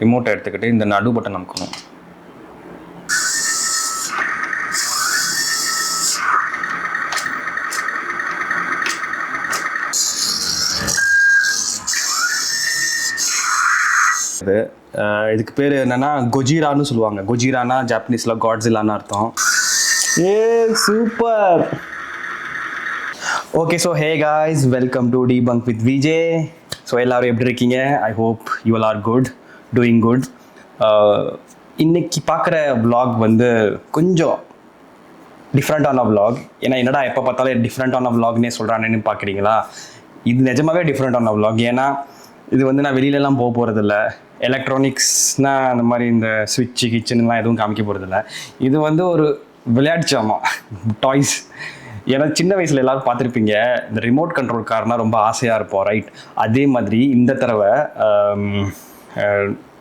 ரிமோட்டை எடுத்துக்கிட்டு இந்த நடு பட்டன் அமுக்கணும். இதுக்கு பேர் என்னன்னா கொஜிரான்னு சொல்லுவாங்க. கொஜிரானா ஜாப்பனீஸில் காட்ஸில்லான்னு அர்த்தம். ஏ super. Okay, so hey guys, welcome to debunk with VJ. So எல்லோரும் எப்படி இருக்கீங்க? I hope you all are good, doing good. இன்னைக்கு பார்க்குற விலாக் வந்து கொஞ்சம் டிஃப்ரெண்ட்டான விலாக். ஏன்னா என்னடா எப்போ பார்த்தாலும் டிஃப்ரெண்ட்டான விலாக்னே சொல்கிறானேன்னு பார்க்குறீங்களா? இது நிஜமாவே டிஃப்ரெண்ட்டான விலாக். ஏன்னா இது வந்து நான் வெளியிலலாம் போக போகிறதில்ல. எலக்ட்ரானிக்ஸ்னால் அந்த மாதிரி இந்த ஸ்விட்சு கிச்சன்லாம் எதுவும் காமிக்க போகிறதில்ல. இது வந்து ஒரு விளையாட்டு சாமான், டாய்ஸ். ஏன்னா சின்ன வயசில் எல்லோரும் பார்த்துருப்பீங்க, இந்த ரிமோட் கண்ட்ரோல் கார்னால் ரொம்ப ஆசையாக இருப்போம், ரைட்? அதே மாதிரி இந்த தடவை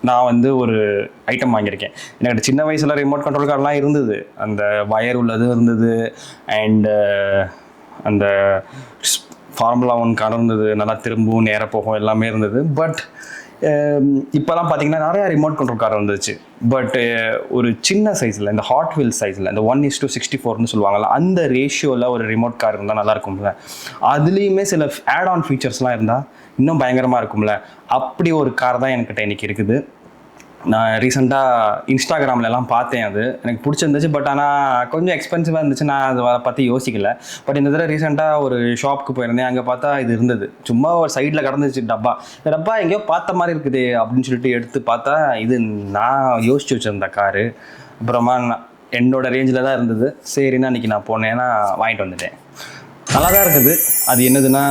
நான் வந்து ஒரு ஐட்டம் வாங்கியிருக்கேன். எனக்கு சின்ன வயசில் ரிமோட் கண்ட்ரோல் கார்லாம் இருந்தது, அந்த வயர் உள்ளதும் இருந்தது, அண்டு அந்த ஃபார்முலா 1 கார் இருந்தது, நல்லா திரும்பவும் நேராக போகும், எல்லாமே இருந்தது. பட் இப்போலாம் பார்த்தீங்கன்னா நிறையா ரிமோட் கண்ட்ரோல் கார் வந்துச்சு. பட் ஒரு சின்ன சைஸில், இந்த ஹாட் வீல் சைஸில், இந்த 1:64ன்னு சொல்லுவாங்கள்ல, அந்த ரேஷியோவில் ஒரு ரிமோட் கார் இருந்தால் நல்லா இருக்கும்ல. அதுலேயுமே சில ஆட் ஆன் ஃபீச்சர்ஸ்லாம் இருந்தால் இன்னும் பயங்கரமாக இருக்கும்ல. அப்படி ஒரு கார் தான் என்கிட்ட இன்றைக்கி இருக்குது. நான் ரீசெண்டாக இன்ஸ்டாகிராம்லலாம் பார்த்தேன், அது எனக்கு பிடிச்சிருந்துச்சு. பட் ஆனால் கொஞ்சம் எக்ஸ்பென்சிவாக இருந்துச்சு, நான் அதை பற்றி யோசிக்கல. பட் இந்த தடவை ரீசெண்டாக ஒரு ஷாப்புக்கு போயிருந்தேன், அங்கே பார்த்தா இது இருந்தது. சும்மா ஒரு சைடில் கடந்துச்சு டப்பா எங்கேயோ பார்த்த மாதிரி இருக்குது அப்படின்னு சொல்லிட்டு எடுத்து பார்த்தா இது நான் யோசிச்சு வச்சுருந்த காரு. அப்புறமா என்னோட ரேஞ்சில் தான் இருந்தது. சரின்னா அன்றைக்கி நான் போனேன்னா வாங்கிட்டு வந்துட்டேன். நல்லா தான் இருக்குது. அது என்னதுன்னா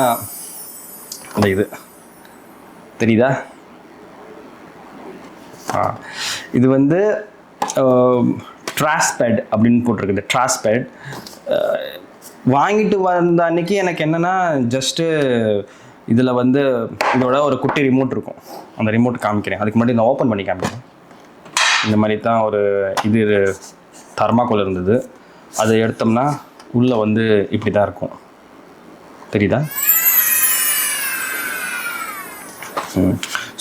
அந்த இது தெரியுதா? இது வந்து ட்ராஸ்பேட் அப்படின்னு போட்டிருக்குது. ட்ராஸ்பேட் வாங்கிட்டு வந்த அன்னைக்கு எனக்கு என்னென்னா, ஜஸ்ட்டு இதில் வந்து இதோட ஒரு குட்டி ரிமோட் இருக்கும். அந்த ரிமோட் காமிக்கிறேன். அதுக்கு முன்னாடி நான் ஓப்பன் பண்ணி காமிக்கிறேன். இந்த மாதிரி தான் ஒரு இது தர்மாக்கோல் இருந்தது. அதை எடுத்தோம்னா உள்ளே வந்து இப்படி தான் இருக்கும், தெரியுதா?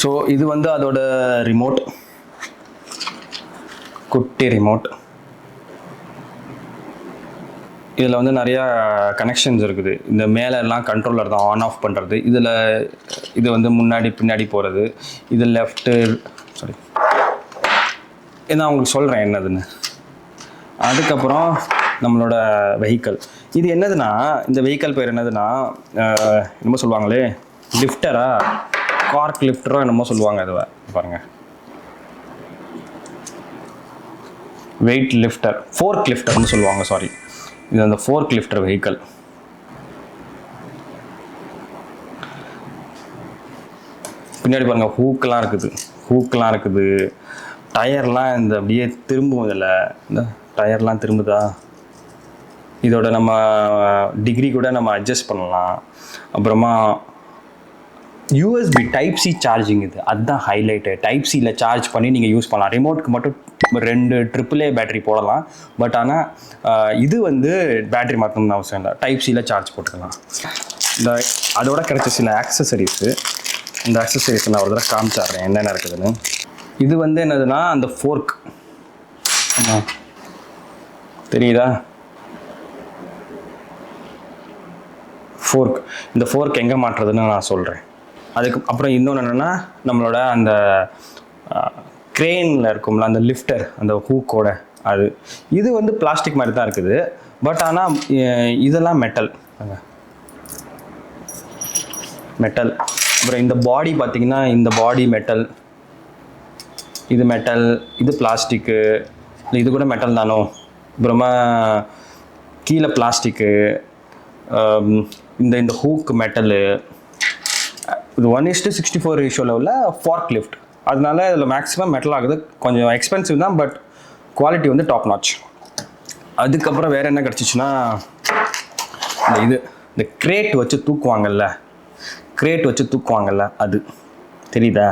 ஸோ இது வந்து அதோட ரிமோட், குட்டி ரிமோட். இதில் வந்து நிறையா கனெக்ஷன்ஸ் இருக்குது. இந்த மேலெல்லாம் கண்ட்ரோலர் தான் ஆன் ஆஃப் பண்ணுறது. இதில் இது வந்து முன்னாடி பின்னாடி போகிறது. இது லெஃப்ட்டு, சாரி, நான் உங்களுக்கு சொல்கிறேன் என்னதுன்னு. அதுக்கப்புறம் நம்மளோட வெஹிக்கிள். இது என்னதுன்னா, இந்த வெஹிக்கிள் பேர் என்னதுன்னா, என்னமோ சொல்லுவாங்களே, லிஃப்டரா, கார்க் லிஃப்டரோ என்னமோ சொல்லுவாங்க. இதுவை பாருங்கள், வெயிட் லிஃப்டர், ஃபோர்க் லிஃப்டர்னு சொல்லுவாங்க. சாரி, இது அந்த ஃபோர்க் லிஃப்டர் வெஹிக்கிள். பின்னாடி பாருங்கள், ஹூக்கெலாம் இருக்குது. டயர்லாம் இந்த அப்படியே திரும்பும். இதில் இந்த டயர்லாம் திரும்புதா. இதோட நம்ம டிகிரி கூட நம்ம அட்ஜஸ்ட் பண்ணலாம். அப்புறமா யூஎஸ்பி டைப் சி சார்ஜிங். இது அதுதான் ஹைலைட்டு. டைப் சியில் சார்ஜ் பண்ணி நீங்கள் யூஸ் பண்ணலாம். ரிமோட்டுக்கு மட்டும் 2 AAA பேட்டரி போடலாம். பட் ஆனால் இது வந்து பேட்டரி மாற்றணும்னு அவசியம் இல்லை, டைப் சியில் சார்ஜ் போட்டுக்கலாம். இந்த அதோட கிடைச்ச சில ஆக்சசரிஸு, இந்த ஆக்சசரிஸ் நான் ஒரு தடவை காமிச்சிட்றேன் என்னென்ன இருக்குதுன்னு. இது வந்து என்னதுன்னா அந்த ஃபோர்க், தெரியுதா? ஃபோர்க். இந்த ஃபோர்க் எங்கே மாட்டுறதுன்னு நான் சொல்கிறேன். அதுக்கு அப்புறம் இன்னொன்று என்னென்னா, நம்மளோட அந்த க்ரெயினில் இருக்கும்ல அந்த லிஃப்டர், அந்த ஹூக்கோட அது. இது வந்து பிளாஸ்டிக் மாதிரி தான் இருக்குது. பட் ஆனால் இதெல்லாம் மெட்டல். அப்புறம் இந்த பாடி பார்த்திங்கன்னா, இந்த பாடி மெட்டல், இது மெட்டல், இது பிளாஸ்டிக்கு, இது கூட மெட்டல் தானோ. அப்புறமா கீழே பிளாஸ்டிக்கு, இந்த ஹூக் மெட்டலு. இது 1:64 ரேஷியோவில் உள்ள ஃபார்க் லிஃப்ட். அதனால இதில் மேக்ஸிமம் மெட்டல் ஆகுது. கொஞ்சம் எக்ஸ்பென்சிவ் தான், பட் குவாலிட்டி வந்து டாப் நாச். அதுக்கப்புறம் வேறு என்ன கிடச்சிச்சின்னா, இந்த கிரேட் வச்சு தூக்குவாங்கல்ல, அது தெரியுதா?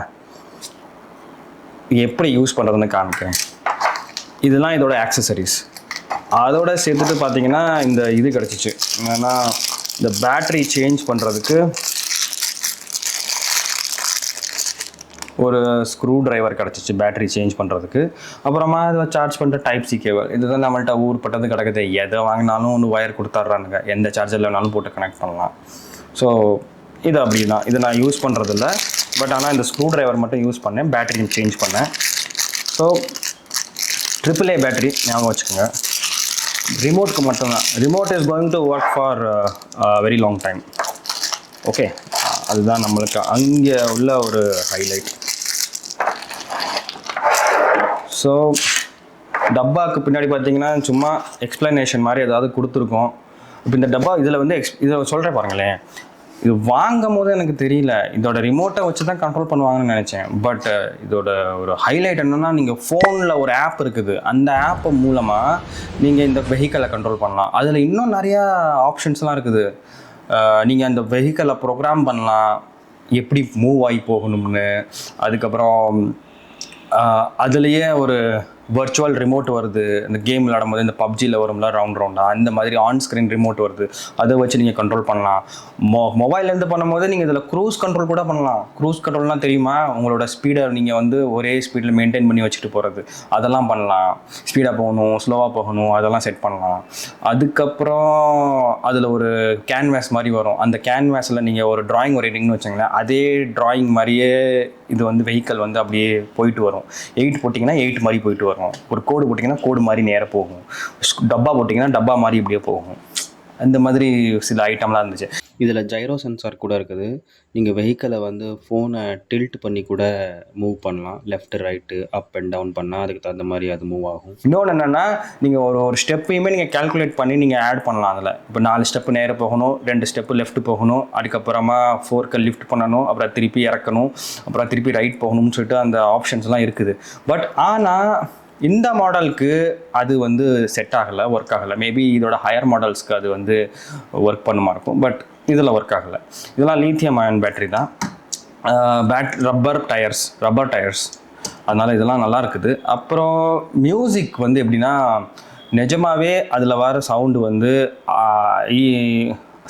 எப்படி யூஸ் பண்ணுறதுன்னு காமிக்கிறேன். இதெல்லாம் இதோட ஆக்சசரிஸ். அதோட சேர்த்துட்டு பார்த்தீங்கன்னா இந்த இது கிடச்சிச்சு. என்னென்னா, இந்த பேட்ரி சேஞ்ச் பண்ணுறதுக்கு ஒரு ஸ்க்ரூ டிரைவர் கிடச்சிச்சு பேட்டரி சேஞ்ச் பண்ணுறதுக்கு. அப்புறமா அதை சார்ஜ் பண்ணுற டைப் சி கேபிள். இதுதான் நம்மள்ட்ட ஊர்பட்டது கிடக்குது. எதை வாங்கினாலும் ஒன்று ஒயர் கொடுத்துட்றானுங்க, எந்த சார்ஜரில் வேணாலும் போட்டு கனெக்ட் பண்ணலாம். ஸோ இது அப்படி தான். இது நான் யூஸ் பண்ணுறதில்ல, பட் ஆனால் இந்த ஸ்க்ரூ டிரைவர் மட்டும் யூஸ் பண்ணேன், பேட்டரியும் சேஞ்ச் பண்ணேன். ஸோ AAA பேட்டரி ஞாபகம் வச்சுக்கோங்க. ரிமோட்க்கு மட்டும்தான். Remote is going to work for very long time. Okay, அதுதான் நம்மளுக்கு அங்கே உள்ள ஒரு ஹைலைட். ஸோ டப்பாவுக்கு பின்னாடி பார்த்தீங்கன்னா சும்மா எக்ஸ்ப்ளனேஷன் மாதிரி ஏதாவது கொடுத்துருக்கோம். இப்போ இந்த டப்பா இதில் வந்து இதை சொல்கிறேன் பாருங்களேன். இது வாங்கும் போது எனக்கு தெரியல, இதோட ரிமோட்டை வச்சு தான் கண்ட்ரோல் பண்ணுவாங்கன்னு நினச்சேன். பட் இதோட ஒரு ஹைலைட் என்னென்னா, நீங்கள் ஃபோனில் ஒரு ஆப் இருக்குது, அந்த ஆப் மூலமாக நீங்கள் இந்த வெஹிக்கிளை கண்ட்ரோல் பண்ணலாம். அதில் இன்னும் நிறையா ஆப்ஷன்ஸ்லாம் இருக்குது. நீங்கள் அந்த வெஹிக்கிளை ப்ரோக்ராம் பண்ணலாம், எப்படி மூவ் ஆகி போகணும்னு. அதுக்கப்புறம் அதுலேயே ஒரு வர்ச்சுவல் ரிமோட் வருது. இந்த கேம் விளாடும் இந்த பப்ஜியில் வரும்ல ரவுண்டாக, அந்த மாதிரி ஆன் ஸ்க்ரீன் ரிமோட் வருது. அதை வச்சு நீங்கள் கண்ட்ரோல் பண்ணலாம். மொபைல்லேருந்து பண்ணும்போது நீங்கள் இதில் க்ரூஸ் கண்ட்ரோல் கூட பண்ணலாம். க்ரூஸ் கண்ட்ரோல்னால் தெரியுமா? உங்களோட ஸ்பீடை நீங்கள் வந்து ஒரே ஸ்பீடில் மெயின்டைன் பண்ணி வச்சுட்டு போகிறது, அதெல்லாம் பண்ணலாம். ஸ்பீடாக போகணும், ஸ்லோவாக போகணும், அதெல்லாம் செட் பண்ணலாம். அதுக்கப்புறம் அதில் ஒரு கேன்வாஸ் மாதிரி வரும். அந்த கேன்வாஸில் நீங்கள் ஒரு ட்ராயிங் வரைகிறீங்கன்னு வச்சுங்களேன், அதே ட்ராயிங் மாதிரியே இது வந்து வெஹிக்கல் வந்து அப்படியே போயிட்டு வரும். 8 போட்டிங்கன்னா 8 மாதிரி போயிட்டு வரும். ஒரு கோடு போட்டிங்கன்னா கோடு மாதிரி நேராக போகும். டப்பா போட்டிங்கன்னா டப்பா மாதிரி இப்படியே போகும். அந்த மாதிரி சில ஐட்டம்லாம் இருந்துச்சு. இதில் ஜைரோ சென்சார் கூட இருக்குது. நீங்கள் வெஹிக்கிளை வந்து ஃபோனை டில்ட் பண்ணி கூட மூவ் பண்ணலாம். Left right up and down பண்ணால் அதுக்கு தகுந்த மாதிரி அது மூவ் ஆகும். இன்னொன்று என்னென்னா, நீங்கள் ஒரு ஸ்டெப்பையுமே நீங்கள் கேல்குலேட் பண்ணி நீங்கள் ஆட் பண்ணலாம். அதில் இப்போ 4 ஸ்டெப்பு நேராக போகணும், 2 ஸ்டெப்பு லெஃப்ட் போகணும், அதுக்கப்புறமா 4 லிஃப்ட் பண்ணணும், அப்புறம் திருப்பி இறக்கணும், அப்புறம் திருப்பி ரைட் போகணும்னு சொல்லிட்டு அந்த ஆப்ஷன்ஸ்லாம் இருக்குது. பட் ஆனால் இந்த மாடலுக்கு அது வந்து செட் ஆகலை, ஒர்க் ஆகலை. மேபி இதோட ஹையர் மாடல்ஸ்க்கு அது வந்து ஒர்க் பண்ணுமா இருக்கும். பட் இதில் ஒர்க் ஆகலை. இதெல்லாம் லீத்தியம் அயன் பேட்டரி தான். ரப்பர் டயர்ஸ், அதனால் இதெல்லாம் நல்லா இருக்குது. அப்புறம் மியூசிக் வந்து எப்படின்னா, நிஜமாகவே அதில் வர சவுண்டு வந்து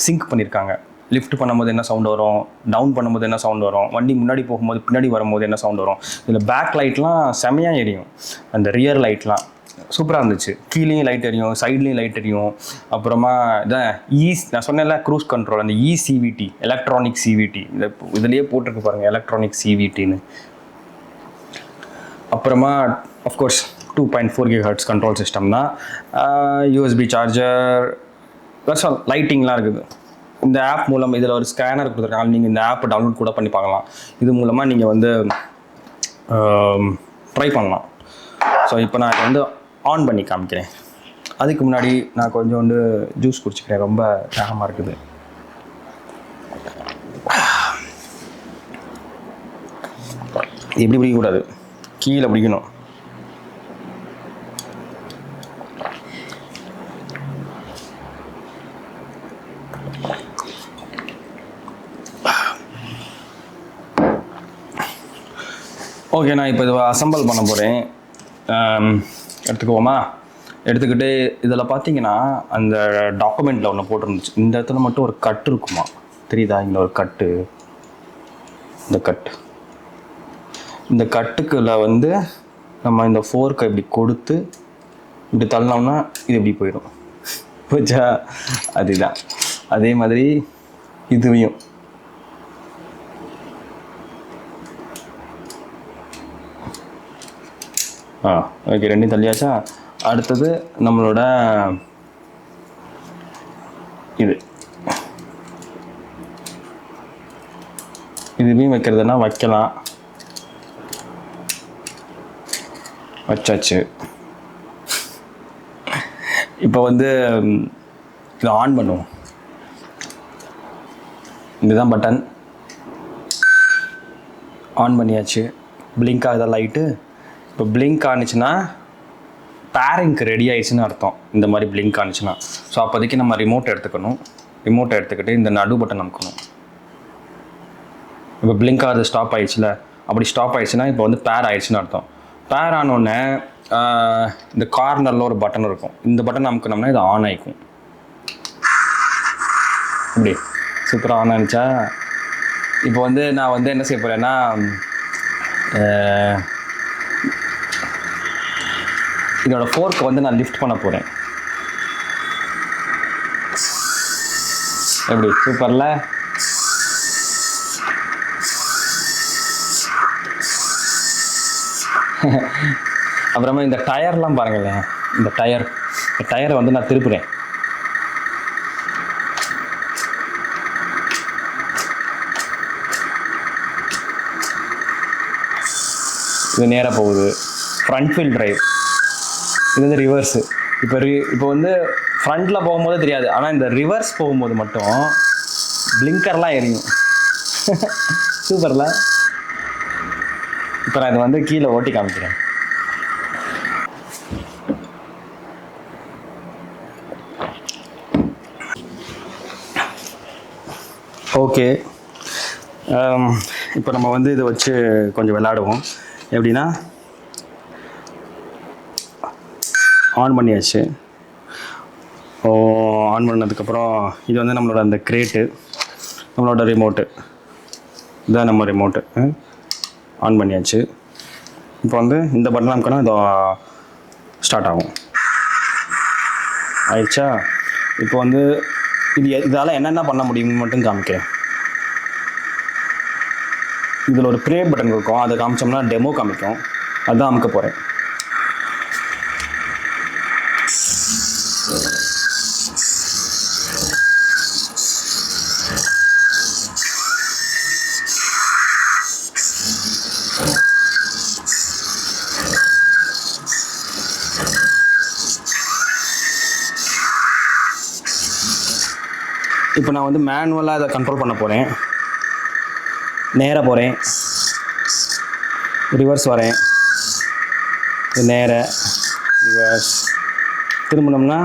சிங்க் பண்ணியிருக்காங்க. லிஃப்ட் பண்ணும்போது என்ன சவுண்ட் வரும், டவுன் பண்ணும்போது என்ன சவுண்ட் வரும், வண்டி முன்னாடி போகும்போது பின்னாடி வரும்போது என்ன சவுண்ட் வரும். இதில் பேக் லைட்லாம் செமையாக எரியும். அந்த ரியர் லைட்லாம் சூப்பராக இருந்துச்சு. கீழேயும் லைட் எரியும், சைட்லேயும் லைட் எரியும். அப்புறமா இதான் நான் சொன்னேன்ல க்ரூஸ் கண்ட்ரோல், அந்த CVT, எலக்ட்ரானிக் CVT, இதுலேயே போட்டிருக்கு பாருங்கள், எலக்ட்ரானிக் CVTன்னு. அப்புறமா அஃப்கோர்ஸ் 2.4 GHz கண்ட்ரோல் சிஸ்டம் தான். USB சார்ஜர், லைட்டிங்லாம் இருக்குது. இந்த ஆப் மூலம் இதில் ஒரு ஸ்கேனர் கொடுத்துருக்காங்க. நீங்கள் இந்த ஆப்பை டவுன்லோட் கூட பண்ணி பார்க்கலாம். இது மூலமாக நீங்கள் வந்து ட்ரை பண்ணலாம். ஸோ இப்போ நான் இதை வந்து ஆன் பண்ணி காமிக்கிறேன். அதுக்கு முன்னாடி நான் கொஞ்சோண்டு ஜூஸ் குடிச்சிக்கிறேன், ரொம்ப தாகமாக இருக்குது. எப்படி பிடிக்கக்கூடாது, கீழே பிடிக்கணும். ஓகே, நான் இப்போ இதை அசம்பிள் பண்ண போகிறேன். எடுத்துக்குவோமா? எடுத்துக்கிட்டு இதில் பார்த்தீங்கன்னா அந்த டாக்குமெண்ட்டில் ஒன்று போட்டிருந்துச்சு. இந்த இடத்துல மட்டும் ஒரு கட்டு இருக்குமா, தெரியுதா? இங்கே ஒரு கட்டு, இந்த கட்டுக்குள்ள வந்து நம்ம இந்த ஃபோர்க்கை இப்படி கொடுத்து இப்படி தள்ளோம்னா இது இப்படி போயிடும். போச்சா? அதுதான். அதே மாதிரி இதுவையும் ஓகே, ரெண்டையும் தள்ளியாச்சா? அடுத்தது நம்மளோட இதுவையும் வைக்கிறதுனா வைக்கலாம். வச்சாச்சு. இப்போ வந்து இதை ஆன் பண்ணுவோம். இதுதான் பட்டன். ஆன் பண்ணியாச்சு. பிளிங்க் ஆகுதா லைட்டு? இப்போ பிளிங்க் ஆனிச்சுன்னா பேரிங்க்கு ரெடி ஆயிடுச்சுன்னு அர்த்தம். இந்த மாதிரி பிளிங்க் ஆனிச்சுன்னா. ஸோ அப்போதைக்கு நம்ம ரிமோட் எடுத்துக்கணும். ரிமோட்டை எடுத்துக்கிட்டு இந்த நடு பட்டன் அமுக்கணும். இப்போ பிளிங்க் ஆகுது, ஸ்டாப் ஆயிடுச்சுல. அப்படி ஸ்டாப் ஆயிடுச்சுன்னா இப்போ வந்து பேர் ஆயிடுச்சுன்னு அர்த்தம். பேர் ஆனோடனே இந்த கார்னரில் ஒரு பட்டன் இருக்கும். இந்த பட்டன் அமுக்கணும்னா இது ஆன் ஆகிக்கும். இப்படி சூப்பராக ஆன் ஆனிச்சா? இப்போ வந்து நான் வந்து என்ன செய்ய போகிறேன்னா, இதோட ஃபோர்க் வந்து நான் லிஃப்ட் பண்ண போகிறேன். எப்படி சூப்பரில்? அப்புறமா இந்த டயர்லாம் பாருங்களேன். இந்த டயரை வந்து நான் திருப்புறேன். இது நேராக போகுது. Front wheel drive. இது வந்து ரிவர்ஸு. இப்போ வந்து ஃப்ரண்ட்டில் போகும்போது தெரியாது, ஆனால் இந்த ரிவர்ஸ் போகும்போது மட்டும் பிளிங்கர்லாம் எரியும். சூப்பரில்? இப்போ நான் இதை வந்து கீழே ஓட்டி காமிக்கிறேன். ஓகே, இப்போ நம்ம வந்து இதை வச்சு கொஞ்சம் விளையாடுவோம். எப்படின்னா, ஆன் பண்ணியாச்சு. ஆன் பண்ணதுக்கப்புறம் இது வந்து நம்மளோட அந்த கிரேட்டு, நம்மளோட ரிமோட்டு, இதுதான் நம்ம ரிமோட்டு. ஆன் பண்ணியாச்சு. இப்போ வந்து இந்த பட்டன் நமக்குன்னா இது ஸ்டார்ட் ஆகும். ஆயிடுச்சா? இப்போ வந்து இதால் என்னென்ன பண்ண முடியும்னு மட்டும் காமிக்கிறேன். இதில் ஒரு ப்ளே பட்டன் இருக்கும், அதை காமிச்சோம்னா டெமோ காமிக்கும். அதுதான் அமுக்க போகிறேன். இப்போ நான் வந்து மேனுவலாக இதை கண்ட்ரோல் பண்ண போகிறேன். நேராக போகிறேன், ரிவர்ஸ் வரேன், நேர ரிவர்ஸ் திரும்பினோம்னா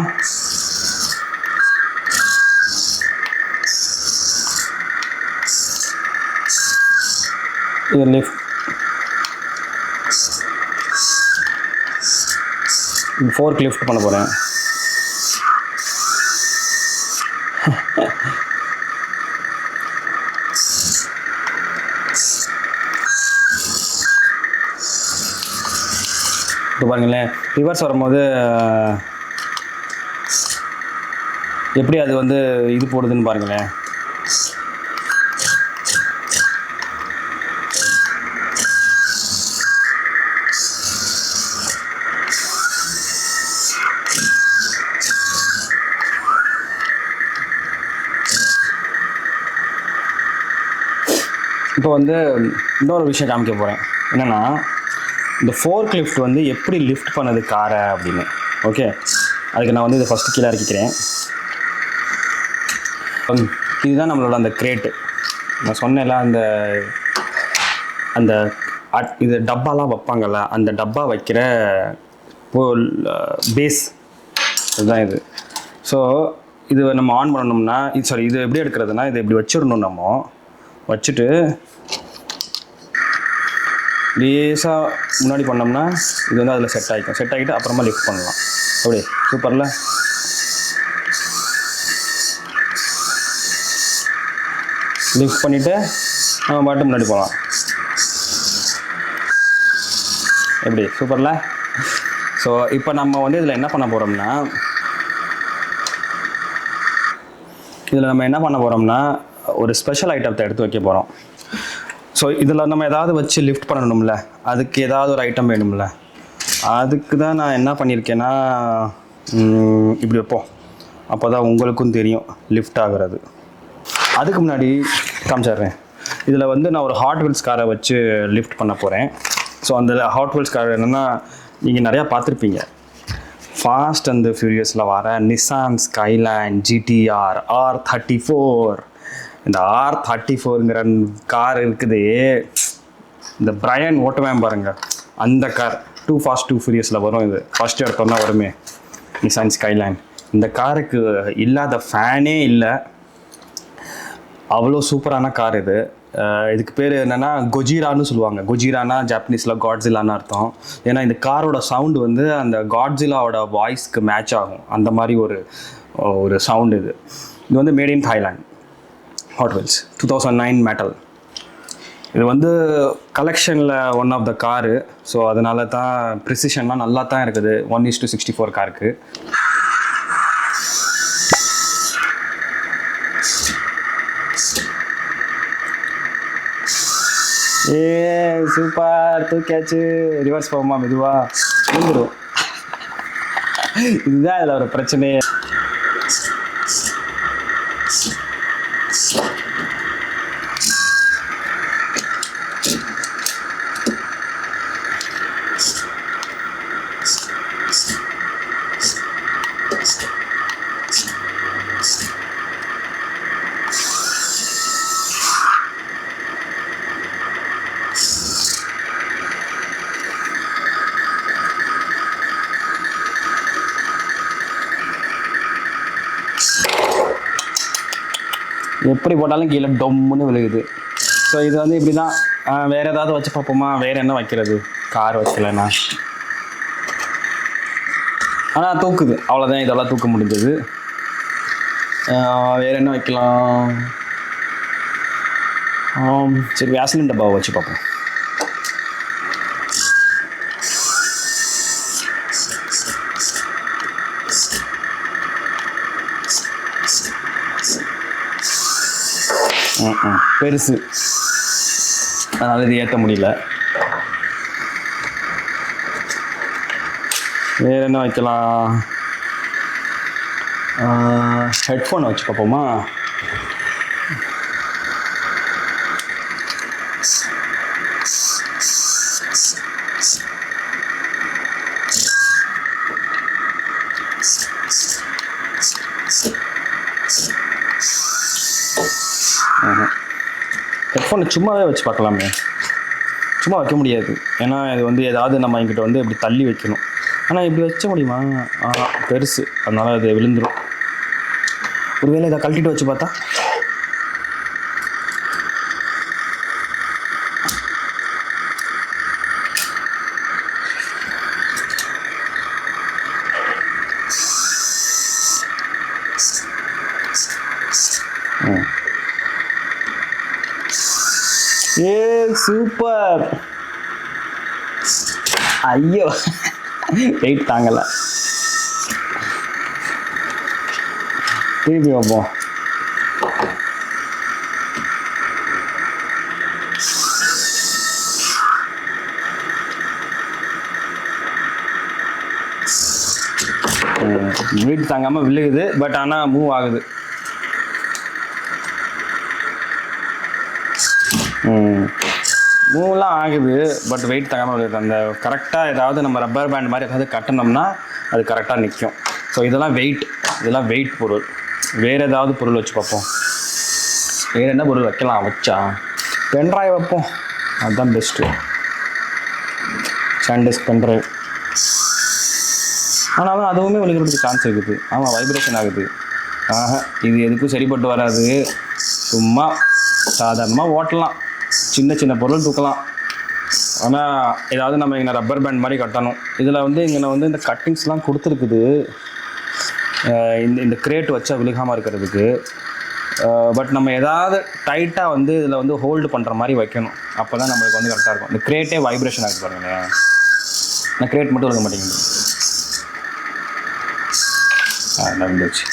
இது லிஃப்ட், ஃபோர்க் லிஃப்ட் பண்ண போகிறேன். இப்போ பாருங்களேன், ரிவர்ஸ் வரும்போது எப்படி அது வந்து இது போடுதுன்னு பாருங்களேன். இப்போ வந்து இன்னொரு விஷயம் காமிக்க போகிறேன். என்னென்னா, இந்த ஃபோர்க் லிஃப்ட் வந்து எப்படி லிஃப்ட் பண்ணது காரை அப்படின்னு. ஓகே, அதுக்கு நான் வந்து இதை ஃபஸ்ட்டு கீழே இறக்கிக்கிறேன். இதுதான் நம்மளோட அந்த கிரேட்டு. நான் சொன்னேன்ல, அந்த இது டப்பாலாம் வைப்பாங்கள்ல, அந்த டப்பா வைக்கிற பேஸ் இதுதான் இது. ஸோ இது நம்ம ஆன் பண்ணணும்னா இது எப்படி எடுக்கிறதுனா, இதை இப்படி வச்சிடணும். நம்ம வச்சுட்டு லேசாக முன்னாடி பண்ணோம்னா இது வந்து அதில் செட் ஆகிட்டு அப்புறமா லிஃப்ட் பண்ணலாம். அப்படி சூப்பரில்? லிஃப்ட் பண்ணிவிட்டு நம்ம பாட்டு முன்னாடி போகலாம். எப்படி சூப்பரில்? ஸோ இப்போ நம்ம வந்து இதில் என்ன பண்ண போகிறோம்னா, ஒரு ஸ்பெஷல் ஐட்டத்தை எடுத்து வைக்க போகிறோம். ஸோ இதில் நம்ம ஏதாவது வச்சு லிஃப்ட் பண்ணணும்ல, அதுக்கு ஏதாவது ஒரு ஐட்டம் வேணும்ல. அதுக்கு தான் நான் என்ன பண்ணியிருக்கேன்னா, இப்படி வைப்போம். அப்போ தான் உங்களுக்கும் தெரியும் லிஃப்ட் ஆகிறது. அதுக்கு முன்னாடி காமிச்சிட்றேன். இதில் வந்து நான் ஒரு ஹாட் வீல்ஸ் காரை வச்சு லிஃப்ட் பண்ண போகிறேன். ஸோ அந்த ஹாட் வீல்ஸ் கார் என்னென்னா, நீங்கள் நிறையா பார்த்துருப்பீங்க. ஃபாஸ்ட் அண்ட் ஃபியூரியஸில் வர நிசான் ஸ்கைலைன் GTR R34. இந்த R34ங்கிற கார் இருக்குது. இந்த பிரையன் ஓட்டுவேன் பாருங்கள், அந்த கார் டூ ஃபாஸ்ட் டூ ஃபியூரியஸில் வரும். இது ஃபஸ்ட்டு எடுத்தோன்னா வருமே, நிசான் ஸ்கைலைன். இந்த காருக்கு இல்லாத ஃபேனே இல்லை, அவ்வளோ சூப்பரான கார் இது. இதுக்கு பேர் என்னென்னா கொஜிரான்னு சொல்லுவாங்க. கொஜிரானா ஜாப்பனீஸில் காட்ஸிலான்னு அர்த்தம். ஏன்னா இந்த காரோட சவுண்டு வந்து அந்த காட்ஸிலாவோட வாய்ஸ்க்கு மேட்ச் ஆகும். அந்த மாதிரி ஒரு சவுண்டு இது வந்து made in Thailand. Hot Wheels 2009 metal. இது வந்து கலெக்ஷனில் one of the car. So அதனால தான் ப்ரிசிஷன்லாம் நல்லா தான் இருக்குது 1:64 காருக்கு. சூப்பர், தூக்கியாச்சு. ரிவர்ஸ் போகுமா மெதுவா? விழுந்துடும். இதுதான் இதில் ஒரு பிரச்சனையே. எப்படி போட்டாலும் கீழே டொம்முன்னு விழுகுது. ஸோ இது வந்து இப்படி தான். வேறு ஏதாவது வச்சு பார்ப்போமா? வேறு என்ன வைக்கிறது? கார் வைக்கலண்ணா, ஆனால் தூக்குது, அவ்வளோதான். இதெல்லாம் தூக்க முடிஞ்சது. வேறு என்ன வைக்கலாம்? சரி, வேஸ்லின் டப்பாவை வச்சு பார்ப்போம். பெருசு, அதனால் இது ஏற்ற முடியல. வேறு என்ன வைக்கலாம்? ஹெட்ஃபோன் வச்சு பார்ப்போமா? ஹெட்ஃபோனை சும்மாவே வச்சு பார்க்கலாமே. சும்மா வைக்க முடியாது, ஏன்னா இது வந்து ஏதாவது நம்ம எங்கிட்ட வந்து இப்படி தள்ளி வைக்கணும். ஆனால் இப்படி வச்ச முடியுமா? பெருசு, அதனால் அது விழுந்துடும். ஒருவேளை இதை கழட்டிட்டு வச்சு பார்த்தா? சூப்பர். ஐயோ, வெயிட் தாங்கல. திருப்பி வைப்போம். வெயிட் தாங்காமல் விழுகுது, பட் ஆனால் மூவ் ஆகுது. மூவ்லாம் ஆகுது, பட் வெயிட் தாங்காமல் விழுகுது. அந்த கரெக்டாக ஏதாவது நம்ம ரப்பர் பேண்ட் மாதிரி ஏதாவது கட்டினோம்னா அது கரெக்டாக நிற்கும். ஸோ இதெல்லாம் வெயிட் பொருள். வேறு ஏதாவது பொருள் வச்சு பார்ப்போம். வேறு என்ன பொருள் வைக்கலாம்? வச்சா பென்ட்ரைவ் வைப்போம், அதுதான் பெஸ்ட்டு. SanDisk pen drive. ஆனாலும் அதுவுமே விழுகிறதுக்கு சான்ஸ் இருக்குது. ஆமாம், வைப்ரேஷன் ஆகுது. இது எதுக்கும் சரிப்பட்டு வராது. சும்மா சாதாரணமாக ஓட்டலாம், சின்ன பொருள் தூக்கலாம். ஆனால் ஏதாவது நம்ம இங்கே ரப்பர் பேண்ட் மாதிரி கட்டணும். இதில் வந்து இங்கே வந்து இந்த கட்டிங்ஸ்லாம் கொடுத்துருக்குது, இந்த கிரேட் வச்சா விழுகாமல் இருக்கிறதுக்கு. பட் நம்ம ஏதாவது டைட்டாக வந்து இதில் வந்து ஹோல்டு பண்ணுற மாதிரி வைக்கணும். அப்போ தான் நம்மளுக்கு வந்து கரெக்டாக இருக்கும். இந்த கிரேட்டே வைப்ரேஷன் ஆகிட்டு பாருங்களேன். இந்த கிரேட் மட்டும் விழுக மாட்டேங்குது. நடந்துச்சு.